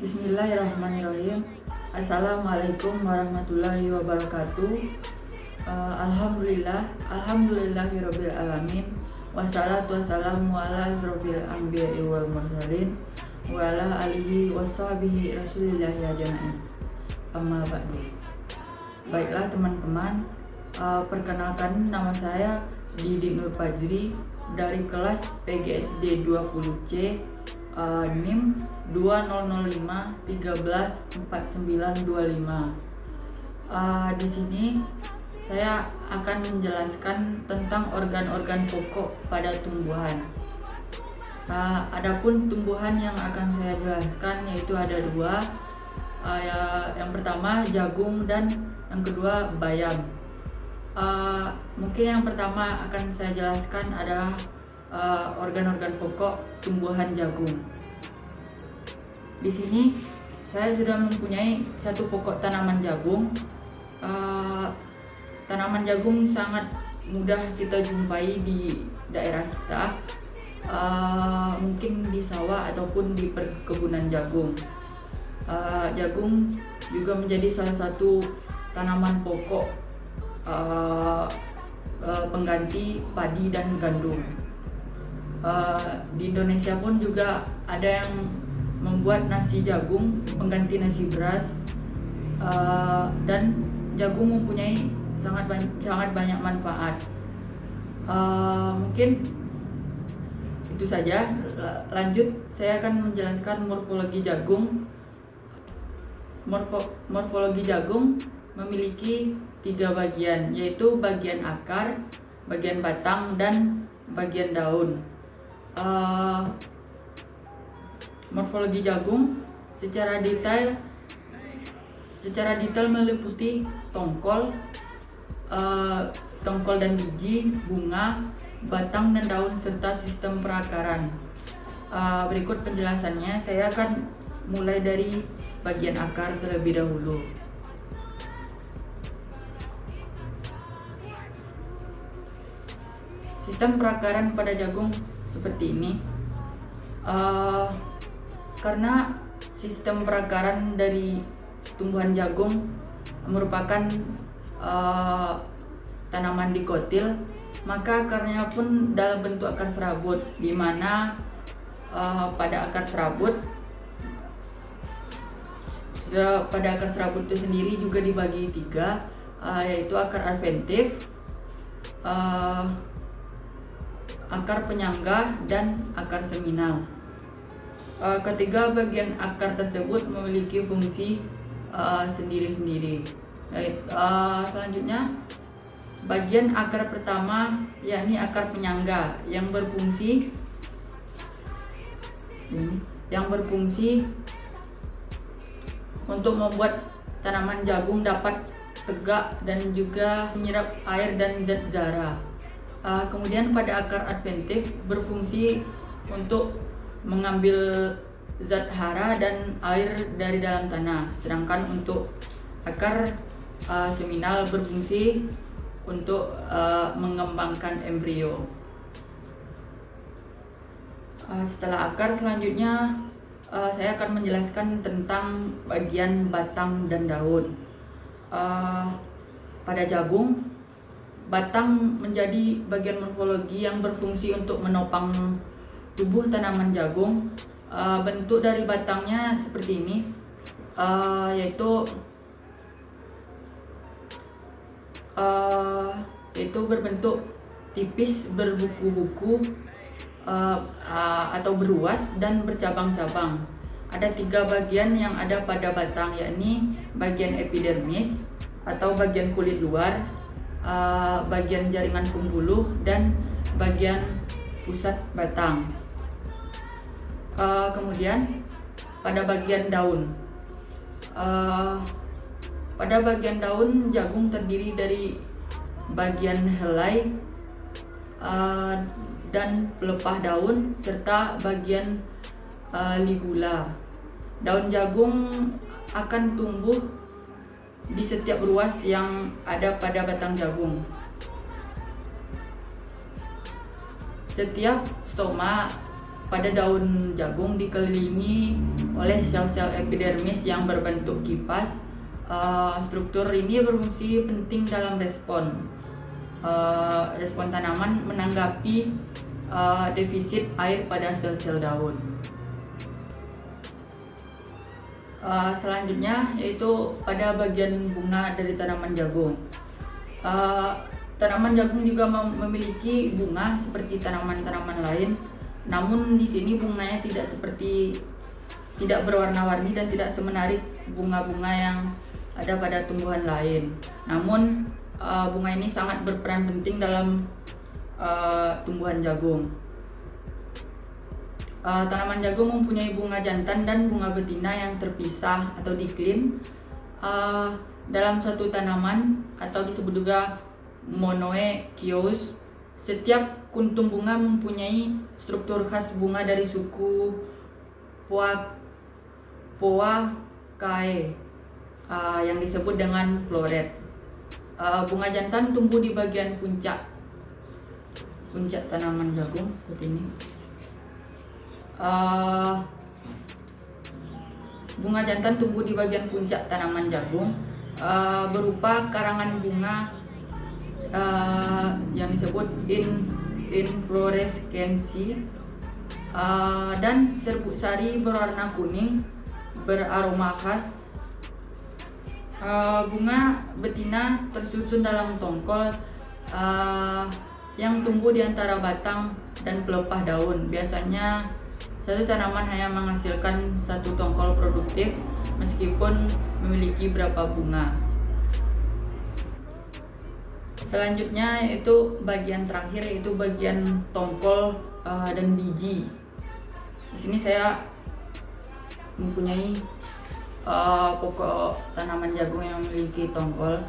Bismillahirrahmanirrahim. Assalamualaikum warahmatullahi wabarakatuh. Alhamdulillahirabbil alamin. Wassalatu wassalamu ala asrofil anbiya'i wal mursalin wa ala alihi washabihi rasulillahi ajma'in. Amma ba'du. Baiklah teman-teman, perkenalkan nama saya Didi Nur Fajri dari kelas PGSD 20C, NIM 2005134925. Di sini saya akan menjelaskan tentang organ-organ pokok pada tumbuhan. Adapun tumbuhan yang akan saya jelaskan yaitu ada dua. Yang pertama jagung dan yang kedua bayam. Mungkin yang pertama akan saya jelaskan adalah organ-organ pokok tumbuhan jagung. Di sini saya sudah mempunyai satu pokok tanaman jagung. Tanaman jagung sangat mudah kita jumpai di daerah kita, mungkin di sawah ataupun di perkebunan jagung. Jagung juga menjadi salah satu tanaman pokok pengganti padi dan gandum. Di Indonesia pun juga ada yang membuat nasi jagung pengganti nasi beras, dan jagung mempunyai sangat banyak manfaat. Mungkin itu saja. Lanjut, saya akan menjelaskan morfologi jagung. Morfologi jagung memiliki 3 bagian, yaitu bagian akar, bagian batang, dan bagian daun. Morfologi jagung secara detail meliputi tongkol dan biji, bunga, batang dan daun, serta sistem perakaran. Berikut penjelasannya. Saya akan mulai dari bagian akar terlebih dahulu. Sistem perakaran pada jagung seperti ini. Karena sistem perakaran dari tumbuhan jagung merupakan tanaman dikotil, maka akarnya pun dalam bentuk akar serabut, di mana pada akar serabut itu sendiri juga dibagi 3, yaitu akar adventif, akar penyangga, dan akar seminal. Ketiga bagian akar tersebut memiliki fungsi sendiri-sendiri. Selanjutnya, bagian akar pertama yakni akar penyangga yang berfungsi untuk membuat tanaman jagung dapat tegak dan juga menyerap air dan zat zara. Kemudian pada akar adventif berfungsi untuk mengambil zat hara dan air dari dalam tanah. Sedangkan untuk akar seminal berfungsi untuk mengembangkan embrio. Setelah akar, selanjutnya saya akan menjelaskan tentang bagian batang dan daun. Pada jagung, batang menjadi bagian morfologi yang berfungsi untuk menopang tubuh tanaman jagung. Bentuk dari batangnya seperti ini, yaitu berbentuk tipis, berbuku-buku, atau beruas dan bercabang-cabang. Ada 3 bagian yang ada pada batang, yakni bagian epidermis atau bagian kulit luar, bagian jaringan pembuluh, dan bagian pusat batang. Kemudian pada bagian daun, jagung terdiri dari bagian helai dan pelepah daun serta bagian ligula. Daun jagung akan tumbuh di setiap ruas yang ada pada batang jagung. Setiap stoma pada daun jagung dikelilingi oleh sel-sel epidermis yang berbentuk kipas. Struktur ini berfungsi penting dalam respon tanaman menanggapi defisit air pada sel-sel daun. Selanjutnya yaitu pada bagian bunga dari tanaman jagung. Tanaman jagung juga memiliki bunga seperti tanaman-tanaman lain, namun di sini bunganya tidak berwarna-warni dan tidak semenarik bunga-bunga yang ada pada tumbuhan lain. Namun bunga ini sangat berperan penting dalam tumbuhan jagung. Tanaman jagung mempunyai bunga jantan dan bunga betina yang terpisah atau diklin dalam suatu tanaman, atau disebut juga monoecious. Setiap kuntum bunga mempunyai struktur khas bunga dari suku Poaceae yang disebut dengan floret. Bunga jantan tumbuh di bagian puncak tanaman jagung seperti ini. Bunga jantan tumbuh di bagian puncak tanaman jagung berupa karangan bunga yang disebut inflorescensi, dan serbuk sari berwarna kuning beraroma khas. Bunga betina tersusun dalam tongkol yang tumbuh di antara batang dan pelepah daun. Biasanya satu tanaman hanya menghasilkan satu tongkol produktif meskipun memiliki beberapa bunga. Selanjutnya yaitu bagian terakhir, yaitu bagian tongkol dan biji. Di sini saya mempunyai pokok tanaman jagung yang memiliki tongkol.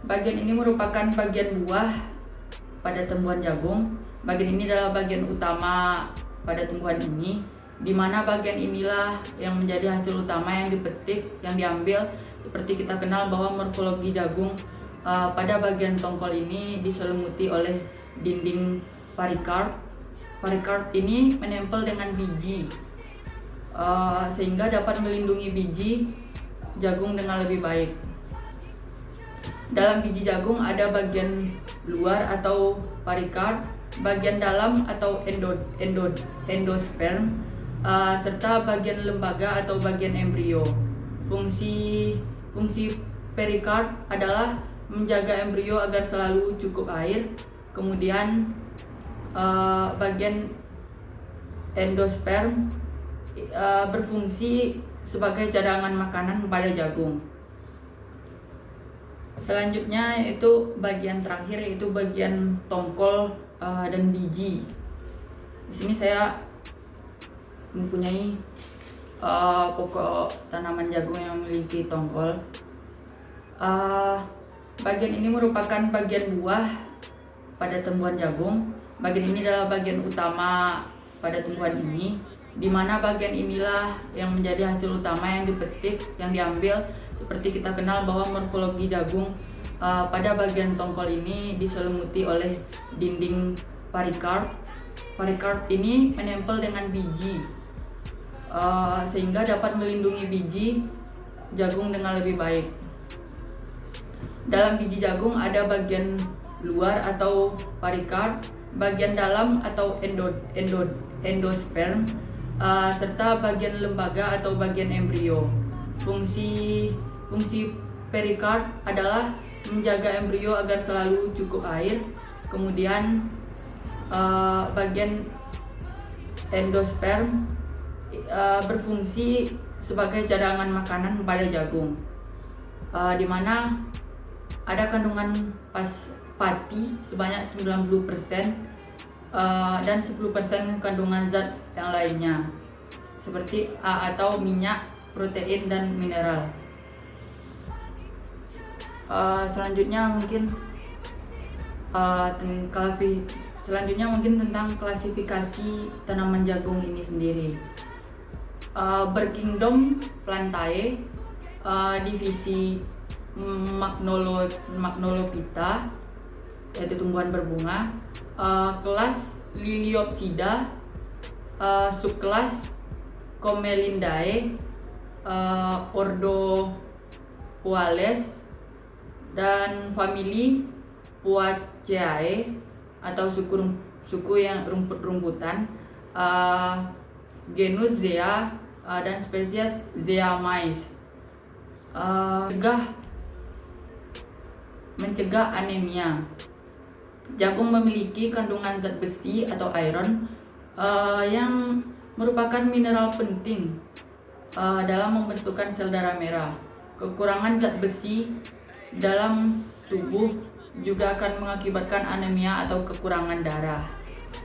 Bagian ini merupakan bagian buah pada tumbuhan jagung. Bagian ini adalah bagian utama pada tumbuhan ini, di mana bagian inilah yang menjadi hasil utama yang dipetik, yang diambil. Seperti kita kenal bahwa morfologi jagung pada bagian tongkol ini diselimuti oleh dinding perikarp. Perikarp ini menempel dengan biji sehingga dapat melindungi biji jagung dengan lebih baik. Dalam biji jagung ada bagian luar atau perikarp, bagian dalam atau endosperm, serta bagian lembaga atau bagian embrio. Fungsi perikarp adalah menjaga embrio agar selalu cukup air. Kemudian bagian endosperm berfungsi sebagai cadangan makanan pada jagung. Selanjutnya yaitu bagian terakhir, yaitu bagian tongkol dan biji. Di sini saya mempunyai pokok tanaman jagung yang memiliki tongkol. Bagian ini merupakan bagian buah pada tumbuhan jagung. Bagian ini adalah bagian utama pada tumbuhan ini, di mana bagian inilah yang menjadi hasil utama yang dipetik, yang diambil. Seperti kita kenal bahwa morfologi jagung pada bagian tongkol ini diselimuti oleh dinding perikarp. Perikarp ini menempel dengan biji sehingga dapat melindungi biji jagung dengan lebih baik. Dalam biji jagung ada bagian luar atau perikarp, bagian dalam atau endosperm, serta bagian lembaga atau bagian embrio. Fungsi perikarp adalah menjaga embrio agar selalu cukup air. Kemudian bagian endosperm berfungsi sebagai cadangan makanan pada jagung, di mana ada kandungan pati sebanyak 90% dan 10% kandungan zat yang lainnya seperti atau minyak, protein, dan mineral. Selanjutnya mungkin tentang klasifikasi tanaman jagung ini sendiri. Berkingdom Plantae, divisi Magnolophyta, yaitu tumbuhan berbunga. Kelas Liliopsida, subkelas Comelindae, ordo Poales, dan famili Poaceae atau suku yang rumput-rumputan, genus Zea, dan spesies Zea mais. Mencegah anemia. Jagung memiliki kandungan zat besi atau iron yang merupakan mineral penting dalam membentukkan sel darah merah. Kekurangan zat besi dalam tubuh juga akan mengakibatkan anemia atau kekurangan darah.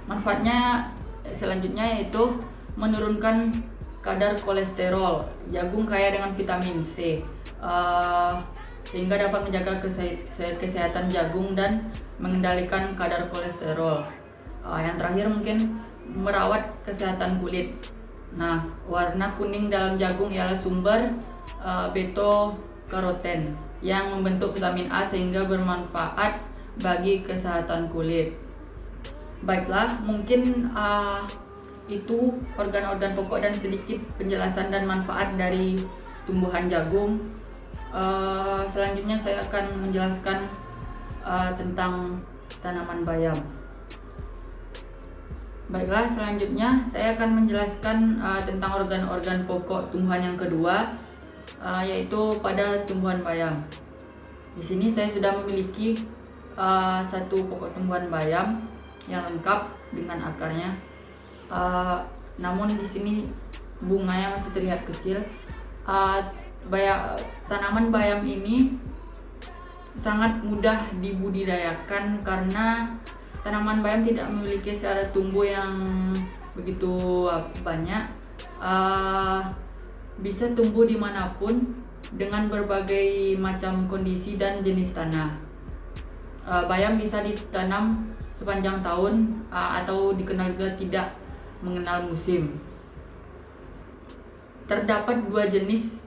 Manfaatnya selanjutnya yaitu menurunkan kadar kolesterol. Jagung kaya dengan vitamin C, sehingga dapat menjaga kesehatan jagung dan mengendalikan kadar kolesterol. Yang terakhir mungkin merawat kesehatan kulit. Nah, warna kuning dalam jagung ialah sumber beta-karoten yang membentuk vitamin A sehingga bermanfaat bagi kesehatan kulit. Baiklah, mungkin itu organ-organ pokok dan sedikit penjelasan dan manfaat dari tumbuhan jagung. Selanjutnya saya akan menjelaskan tentang tanaman bayam. Baiklah, selanjutnya saya akan menjelaskan tentang organ-organ pokok tumbuhan yang kedua, yaitu pada tumbuhan bayam. Di sini saya sudah memiliki satu pokok tumbuhan bayam yang lengkap dengan akarnya. Namun di sini bunganya masih terlihat kecil. Tanaman bayam ini sangat mudah dibudidayakan karena tanaman bayam tidak memiliki syarat tumbuh yang begitu banyak. Bisa tumbuh dimanapun dengan berbagai macam kondisi dan jenis tanah. Bayam bisa ditanam sepanjang tahun atau dikenal juga tidak mengenal musim. Terdapat dua jenis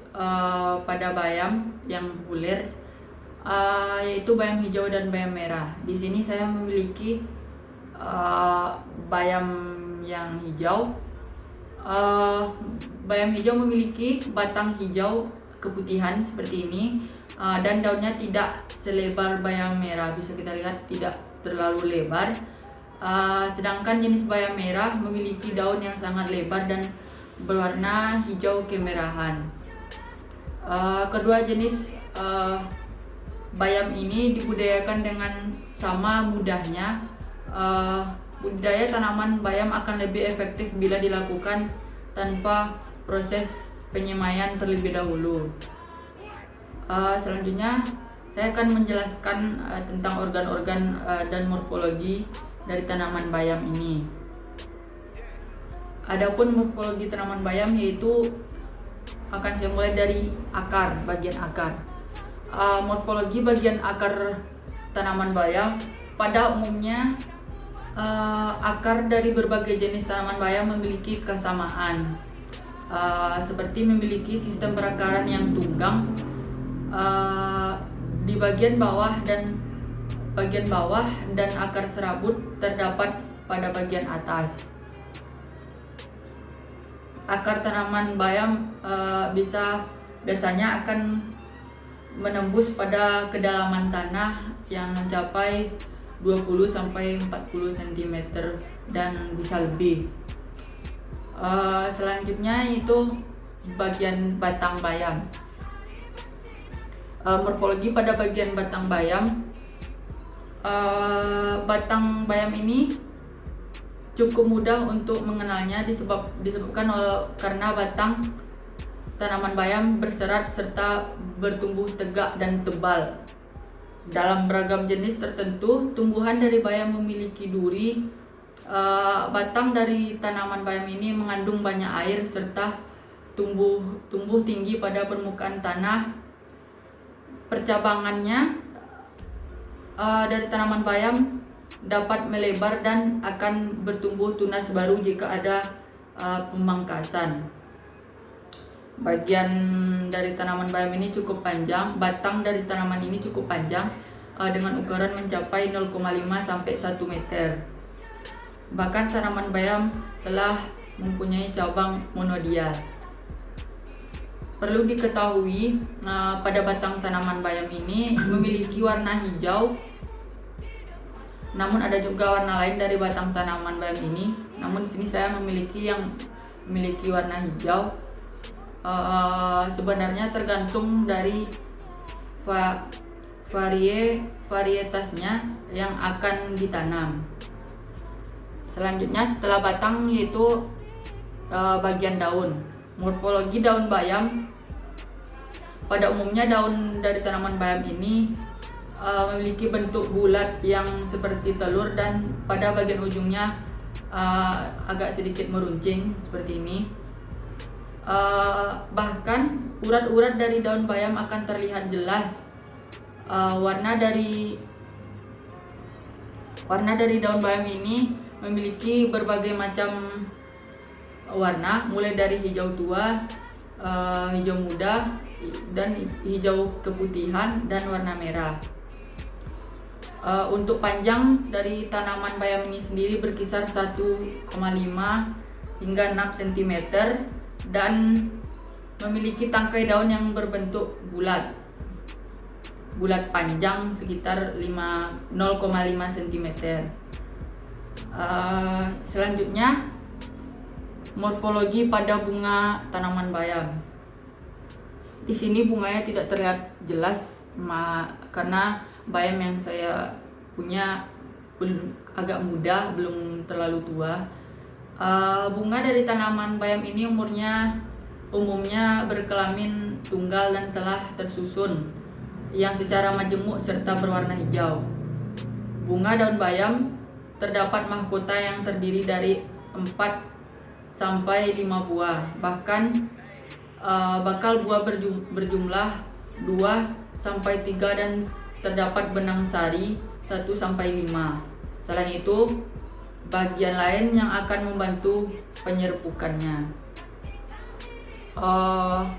pada bayam yang populer, yaitu bayam hijau dan bayam merah. Di sini saya memiliki bayam yang hijau. Bayam hijau memiliki batang hijau keputihan seperti ini, dan daunnya tidak selebar bayam merah. Bisa kita lihat tidak terlalu lebar. Sedangkan jenis bayam merah memiliki daun yang sangat lebar dan berwarna hijau kemerahan. Kedua jenis bayam ini dibudidayakan dengan sama mudahnya. Budidaya tanaman bayam akan lebih efektif bila dilakukan tanpa proses penyemaian terlebih dahulu. Selanjutnya saya akan menjelaskan tentang organ-organ dan morfologi dari tanaman bayam ini. Adapun morfologi tanaman bayam yaitu akan saya mulai dari akar, bagian akar. Morfologi bagian akar tanaman bayam pada umumnya, akar dari berbagai jenis tanaman bayam memiliki kesamaan, seperti memiliki sistem perakaran yang tunggang di bagian bawah dan akar serabut terdapat pada bagian atas. Akar tanaman bayam biasanya akan menembus pada kedalaman tanah yang mencapai 20-40 cm dan bisa lebih. Selanjutnya itu bagian batang bayam. Morfologi pada bagian batang bayam. Batang bayam ini cukup mudah untuk mengenalnya disebabkan karena batang tanaman bayam berserat serta bertumbuh tegak dan tebal. Dalam beragam jenis tertentu, tumbuhan dari bayam memiliki duri. Batang dari tanaman bayam ini mengandung banyak air serta tumbuh tinggi pada permukaan tanah. Percabangannya dari tanaman bayam dapat melebar dan akan bertumbuh tunas baru jika ada pemangkasan. Bagian dari tanaman bayam ini cukup panjang. Batang dari tanaman ini cukup panjang dengan ukuran mencapai 0,5 sampai 1 meter. Bahkan tanaman bayam telah mempunyai cabang monodial. Perlu diketahui, pada batang tanaman bayam ini memiliki warna hijau. Namun ada juga warna lain dari batang tanaman bayam ini. Namun di sini saya memiliki yang memiliki warna hijau. Sebenarnya tergantung dari varietasnya yang akan ditanam. Selanjutnya setelah batang yaitu bagian daun. Morfologi daun bayam. Pada umumnya daun dari tanaman bayam ini memiliki bentuk bulat yang seperti telur dan pada bagian ujungnya agak sedikit meruncing seperti ini. Bahkan urat-urat dari daun bayam akan terlihat jelas. Warna dari daun bayam ini memiliki berbagai macam warna, mulai dari hijau tua, hijau muda, dan hijau keputihan, dan warna merah. Untuk panjang dari tanaman bayam ini sendiri berkisar 1,5 hingga 6 cm dan memiliki tangkai daun yang berbentuk bulat panjang sekitar 0,5 cm. Selanjutnya morfologi pada bunga tanaman bayam. Di sini bunganya tidak terlihat jelas karena bayam yang saya punya agak muda, belum terlalu tua. Bunga dari tanaman bayam ini umumnya berkelamin tunggal dan telah tersusun yang secara majemuk serta berwarna hijau. Bunga daun bayam terdapat mahkota yang terdiri dari 4 sampai 5 buah. Bahkan bakal buah berjumlah 2 sampai 3 dan terdapat benang sari 1 sampai 5. Selain itu, bagian lain yang akan membantu penyerbukannya.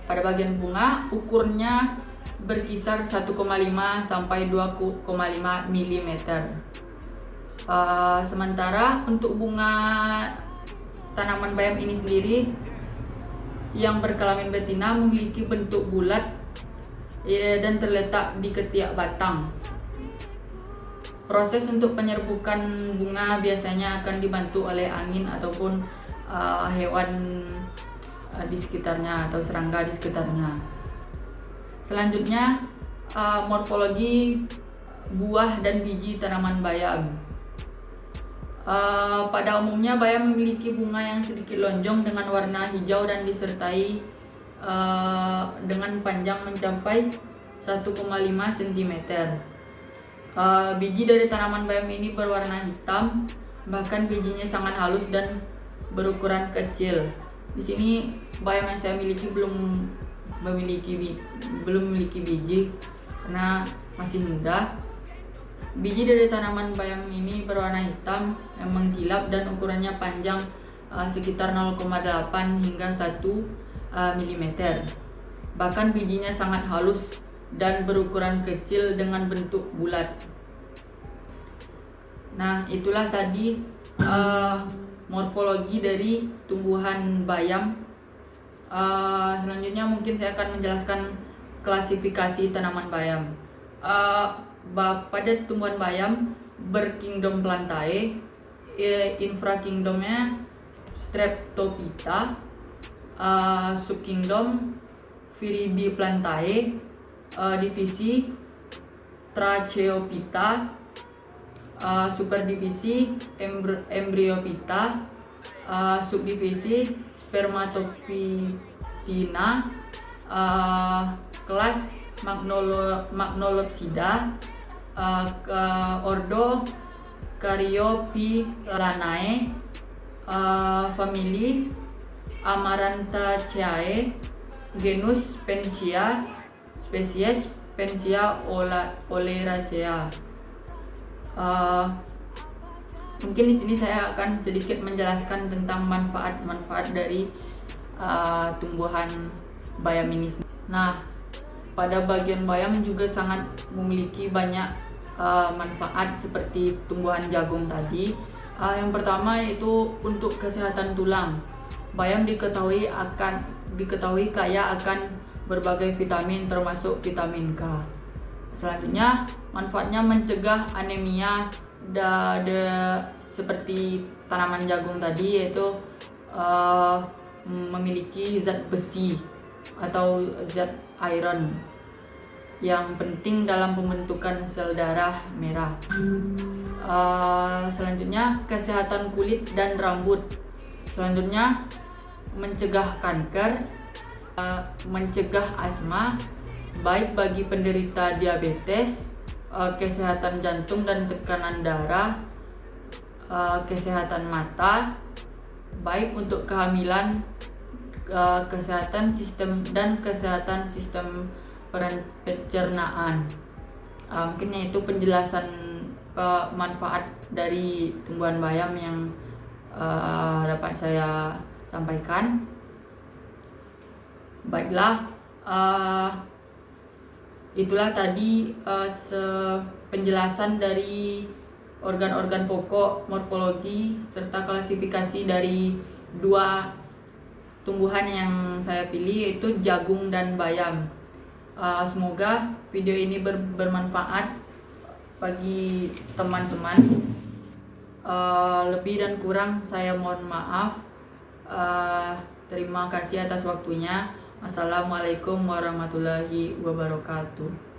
Pada bagian bunga ukurnya berkisar 1,5 sampai 2,5 mm. Sementara untuk bunga tanaman bayam ini sendiri yang berkelamin betina memiliki bentuk bulat dan terletak di ketiak batang. Proses untuk penyerbukan bunga biasanya akan dibantu oleh angin ataupun hewan di sekitarnya atau serangga di sekitarnya. Selanjutnya morfologi buah dan biji tanaman bayam. Pada umumnya bayam memiliki bunga yang sedikit lonjong dengan warna hijau dan disertai dengan panjang mencapai 1,5 cm. Biji dari tanaman bayam ini berwarna hitam, bahkan bijinya sangat halus dan berukuran kecil. Di sini bayam yang saya miliki belum memiliki biji karena masih muda. Biji dari tanaman bayam ini berwarna hitam yang mengkilap dan ukurannya panjang sekitar 0,8 hingga 1 mm. Bahkan bijinya sangat halus dan berukuran kecil dengan bentuk bulat. Nah, itulah tadi morfologi dari tumbuhan bayam. Selanjutnya mungkin saya akan menjelaskan klasifikasi tanaman bayam. Pada tumbuhan bayam berkingdom Plantae, infrakingdomnya Streptophyta, subkingdom Viridiplantae, divisi Tracheophyta, superdivisi Embryophyta, subdivisi Spermatophytina, kelas Magnolopsida, ordo Caryophyllanae, famili Amarantaceae, genus Pensia, spesies Pensia oleracea. Mungkin di sini saya akan sedikit menjelaskan tentang manfaat-manfaat dari tumbuhan bayam ini. Nah, pada bagian bayam juga sangat memiliki banyak manfaat seperti tumbuhan jagung tadi. Yang pertama yaitu untuk kesehatan tulang. Bayam diketahui kaya akan berbagai vitamin termasuk vitamin K. Selanjutnya, manfaatnya mencegah anemia seperti tanaman jagung tadi, yaitu memiliki zat besi atau zat iron yang penting dalam pembentukan sel darah merah. Selanjutnya, kesehatan kulit dan rambut. Selanjutnya, mencegah kanker, mencegah asma, baik bagi penderita diabetes, kesehatan jantung dan tekanan darah, kesehatan mata, baik untuk kehamilan, kesehatan sistem pencernaan. Mungkin itu penjelasan manfaat dari tumbuhan bayam yang dapat saya sampaikan. Baiklah, itulah tadi penjelasan dari organ-organ pokok, morfologi, serta klasifikasi dari dua tumbuhan yang saya pilih, yaitu jagung dan bayam. Semoga video ini bermanfaat bagi teman-teman. Lebih dan kurang saya mohon maaf. Terima kasih atas waktunya. Assalamualaikum warahmatullahi wabarakatuh.